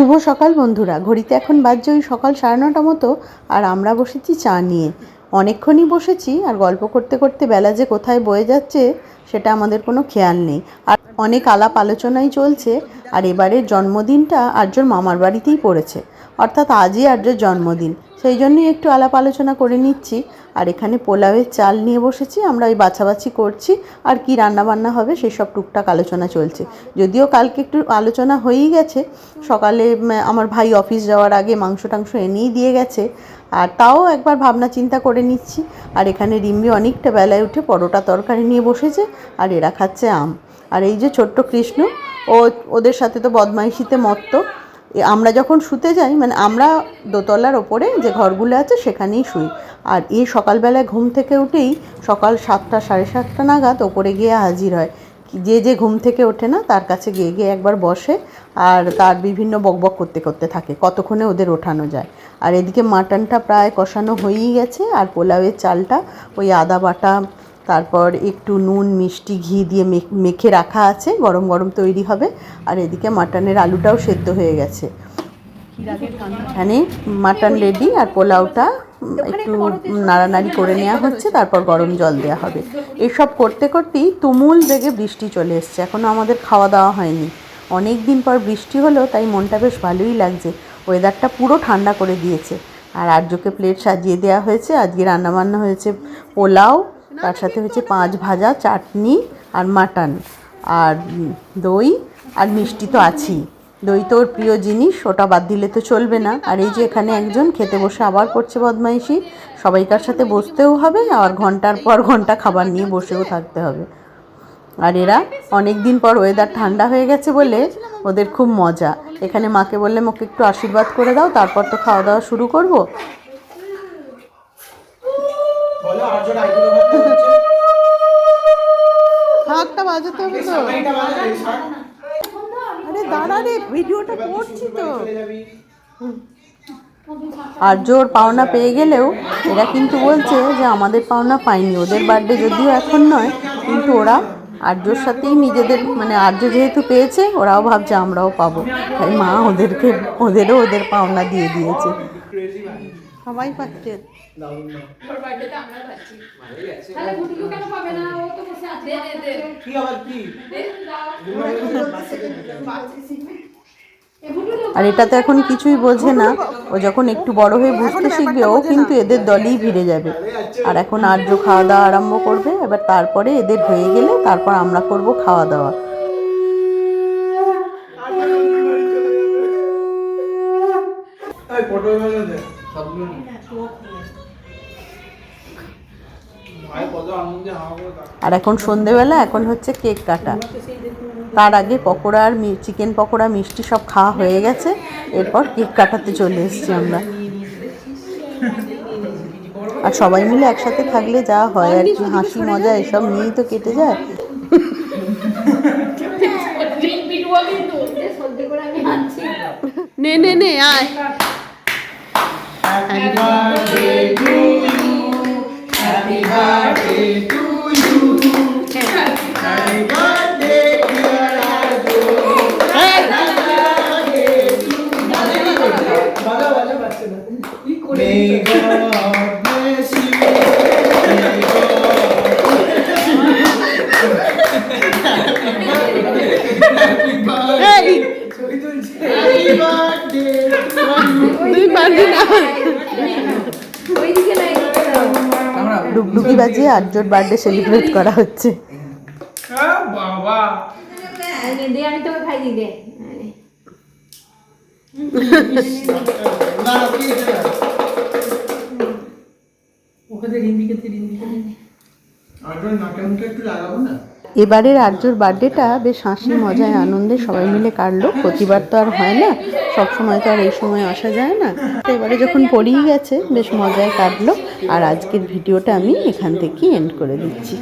শুভ সকাল বন্ধুরা। ঘড়িতে এখন বাজছে ওই সকাল 9:30 মতো, আর আমরা বসেছি চা নিয়ে। অনেকক্ষণই বসেছি, আর গল্প করতে করতে বেলা যে কোথায় বয়ে যাচ্ছে সেটা আমাদের কোনো খেয়াল নেই। আর অনেক আলাপ আলোচনাই চলছে। আর এবারের জন্মদিনটা আর্যর মামার বাড়িতেই পড়েছে, অর্থাৎ আজই আর্যর জন্মদিন, সেই জন্যই একটু আলাপ আলোচনা করে নিচ্ছি। আর এখানে পোলাওয়ের চাল নিয়ে বসেছি, আমরা ওই বাছাবাছি করছি আর কি রান্নাবান্না হবে সেসব টুকটাক আলোচনা চলছে। যদিও কালকে একটু আলোচনা হয়েই গেছে, সকালে আমার ভাই অফিস যাওয়ার আগে মাংস টাংস এনেই দিয়ে গেছে, আর তাও একবার ভাবনা চিন্তা করে নিচ্ছি। আর এখানে রিম্বি অনেকটা বেলায় উঠে পরোটা তরকারি নিয়ে বসেছে, আর এরা খাচ্ছে আম। আর এই যে ছোট্ট কৃষ্ণ, ওদের সাথে তো বদমাইশিতে মত্ত। আমরা যখন শুতে যাই, মানে আমরা দোতলার ওপরে যে ঘরগুলো আছে সেখানেই শুই। আর এই সকালবেলায় ঘুম থেকে উঠেই সকাল 7টা 7:30 নাগাদ ওপরে গিয়ে হাজির হয়। যে ঘুম থেকে ওঠে না তার কাছে গিয়ে গিয়ে একবার বসে, আর তার বিভিন্ন বকবক করতে করতে থাকে কতক্ষণে ওদের ওঠানো যায়। আর এদিকে মাটনটা প্রায় কষানো হয়েই গেছে, আর পোলাওয়ের চালটা ওই আদা বাটা, তারপর একটু নুন মিষ্টি ঘি দিয়ে মেখে রাখা আছে, গরম গরম তৈরি হবে। আর এদিকে মাটনের আলুটাও সেদ্ধ হয়ে গেছে। এখানে মাটন রেডি, আর পোলাওটা একটু নাড়ানাড়ি করে নেওয়া হচ্ছে, তারপর গরম জল দেওয়া হবে। এসব করতে করতেই তুমুল বেগে বৃষ্টি চলে এসছে। এখনও আমাদের খাওয়া দাওয়া হয়নি। অনেক দিন পর বৃষ্টি হলো, তাই মনটা বেশ ভালোই লাগছে। ওয়েদারটা পুরো ঠান্ডা করে দিয়েছে। আর আর্যকে প্লেট সাজিয়ে দেওয়া হয়েছে। আজকে রান্নাবান্না হয়েছে পোলাও, তার সাথে হয়েছে 5 ভাজা, চাটনি আর মাটন, আর দই, আর মিষ্টি তো আছেই। দই তো ওর প্রিয় জিনিস, ওটা বাদ দিলে তো চলবে না। আর এই যে এখানে একজন খেতে বসে আবার করছে বদমাইশি। সবাইকার সাথে বসতেও হবে, আর ঘন্টার পর ঘন্টা খাবার নিয়ে বসেও থাকতে হবে। আর এরা অনেক দিন পর ওয়েদার ঠান্ডা হয়ে গেছে বলে ওদের খুব মজা। এখানে মাকে বললে ওকে একটু আশীর্বাদ করে দাও, তারপর তো খাওয়া দাওয়া শুরু করবো। হাতটা বাজাতে হবে তো। আরে দাঁড়া রে, ভিডিওটা করছি তো। আর জোর পাওনা পেয়ে গেলেও এরা কিন্তু বলছে যে আমাদের পাওনা পাইনি। ওদের বার্থডে যদিও এখন নয়, কিন্তু ওরা আর্যর সাথেই নিজেদের, মানে আর্য যেহেতু পেয়েছে ওরাও ভাবছে আমরাও পাবো, তাই মা ওদেরও ওদের পাওনা দিয়ে দিয়েছে। সবাই পাচ্ছে। আর এটা তো এখন কিছুই বোঝে না। ও যখন একটু বড় হয়ে বুঝতে শিখবে, ও কিন্তু এদের দলেই ভিড়ে যাবে। আর এখন আর্য খাওয়া দাওয়া আরম্ভ করবে। এবার তারপরে এদের হয়ে গেলে তারপর আমরা করব খাওয়া দাওয়া। আর এখন সন্ধেবেলা, এখন হচ্ছে কেক কাটা। তার আগে পকোড়া আর চিকেন পকোড়া মিষ্টি সব খাওয়া হয়ে গেছে। এরপর কেক কাটাতে চলে এসেছি আমরা। আর সবাই মিলে একসাথে থাকলে যা হয় আর কি, হাসি মজা এসব নিয়েই তো কেটে যায়। নে নে নে আয়। Happy birthday to you, happy birthday to you, happy birthday dear Arju, happy birthday to you. May God bless you, may God happy birthday, happy birthday to you. ডুগডুগি বাজিয়ে আর্যর বার্থডে সেলিব্রেট করা হচ্ছে। বাবা দে, আমি তোকে খাই দিই, দে। এবারের আর্যর বার্থডেটা বেশ হাসি মজায় আনন্দে সবাই মিলে কাটলো। প্রতিবার তো আর হয় না, সবসময় তো আর এই সময় আসা যায় না। তো এবারে যখন পড়েই গেছে বেশ মজায় কাটলো। আর আজকের ভিডিওটা আমি এখান থেকেই এন্ড করে দিচ্ছি।